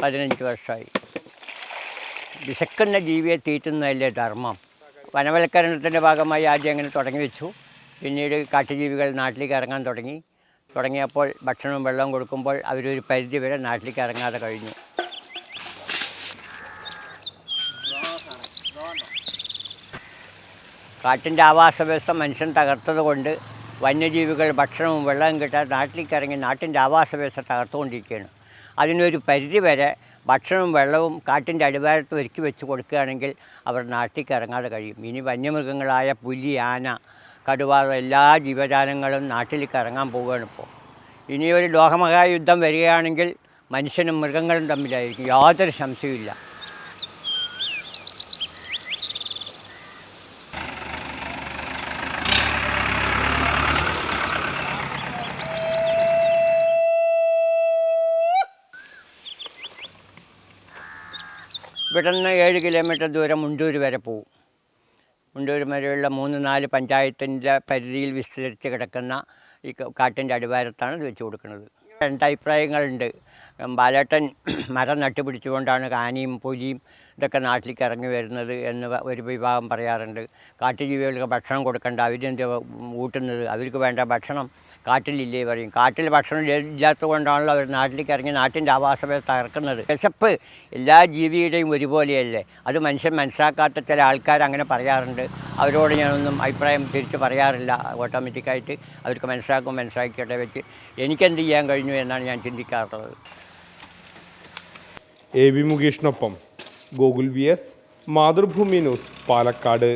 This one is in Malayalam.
15 വർഷമായി. വിശക്കുന്ന ജീവിയെ തീറ്റുന്നതല്ലേ ധർമ്മം. വനവൽക്കരണത്തിൻ്റെ ഭാഗമായി ആദ്യം അങ്ങനെ തുടങ്ങി വെച്ചു. പിന്നീട് കാട്ടുജീവികൾ നാട്ടിലേക്ക് ഇറങ്ങാൻ തുടങ്ങിയപ്പോൾ ഭക്ഷണവും വെള്ളവും കൊടുക്കുമ്പോൾ അവരൊരു പരിധി വരെ നാട്ടിലേക്ക് ഇറങ്ങാതെ കഴിഞ്ഞു. കാട്ടിൻ്റെ ആവാസ വ്യവസ്ഥ മനുഷ്യൻ തകർത്തത് കൊണ്ട് വന്യജീവികൾ ഭക്ഷണവും വെള്ളവും കിട്ടാതെ നാട്ടിലേക്ക് ഇറങ്ങി നാട്ടിൻ്റെ ആവാസ വ്യവസ്ഥ തകർത്തുകൊണ്ടിരിക്കുകയാണ്. അതിനൊരു പരിധി വരെ ഭക്ഷണവും വെള്ളവും കാട്ടിൻ്റെ അടിവാരത്ത് ഒരുക്കി വെച്ച് കൊടുക്കുകയാണെങ്കിൽ അവർ നാട്ടിലേക്ക് ഇറങ്ങാതെ കഴിയും. ഇനി വന്യമൃഗങ്ങളായ പുലി, ആന, കടുവ എല്ലാ ജീവജാലങ്ങളും നാട്ടിലേക്ക് ഇറങ്ങാൻ പോവുകയാണ് ഇപ്പോൾ. ഇനിയൊരു ലോകമഹായുദ്ധം വരികയാണെങ്കിൽ മനുഷ്യനും മൃഗങ്ങളും തമ്മിലായിരിക്കും, യാതൊരു സംശയവുമില്ല. ഇവിടെ നിന്ന് 7 കിലോമീറ്റർ ദൂരം മുണ്ടൂർ വരെ പോകും. മുണ്ടൂർ വരെയുള്ള 3-4 പഞ്ചായത്തിൻ്റെ പരിധിയിൽ വിസ്തരിച്ച് കിടക്കുന്ന ഈ കാട്ടിൻ്റെ അടിവാരത്താണ് ഇത് വെച്ച് കൊടുക്കുന്നത്. 2 അഭിപ്രായങ്ങളുണ്ട്. ബാലേട്ടൻ മരം നട്ടുപിടിച്ചുകൊണ്ടാണ് ആനയും പുലിയും ഇതൊക്കെ നാട്ടിലേക്ക് ഇറങ്ങി വരുന്നത് എന്ന് ഒരു വിഭാഗം പറയാറുണ്ട്. കാട്ടുജീവികൾക്ക് ഭക്ഷണം കൊടുക്കേണ്ട, അവരെന്ത് ഊട്ടുന്നത്, അവർക്ക് വേണ്ട ഭക്ഷണം കാട്ടിലില്ലേ പറയും. കാട്ടിൽ ഭക്ഷണം ഇല്ലാത്തത് കൊണ്ടാണല്ലോ അവർ നാട്ടിലേക്ക് ഇറങ്ങി നാട്ടിൻ്റെ ആവാസ വ്യവസ്ഥ തകർക്കുന്നത്. വിശപ്പ് എല്ലാ ജീവിയുടെയും ഒരുപോലെയല്ലേ, അത് മനുഷ്യൻ മനസ്സിലാക്കാത്ത ചില ആൾക്കാർ അങ്ങനെ പറയാറുണ്ട്. അവരോട് ഞാനൊന്നും അഭിപ്രായം തിരിച്ച് പറയാറില്ല. ഓട്ടോമാറ്റിക്കായിട്ട് അവർക്ക് മനസ്സിലാക്കിയിട്ട് വെച്ച് എനിക്കെന്ത് ചെയ്യാൻ കഴിഞ്ഞു എന്നാണ് ഞാൻ ചിന്തിക്കാറുള്ളത്. എ വി മുകേഷിനൊപ്പം Gokul V S, Mathrubhumi news, Palakkad.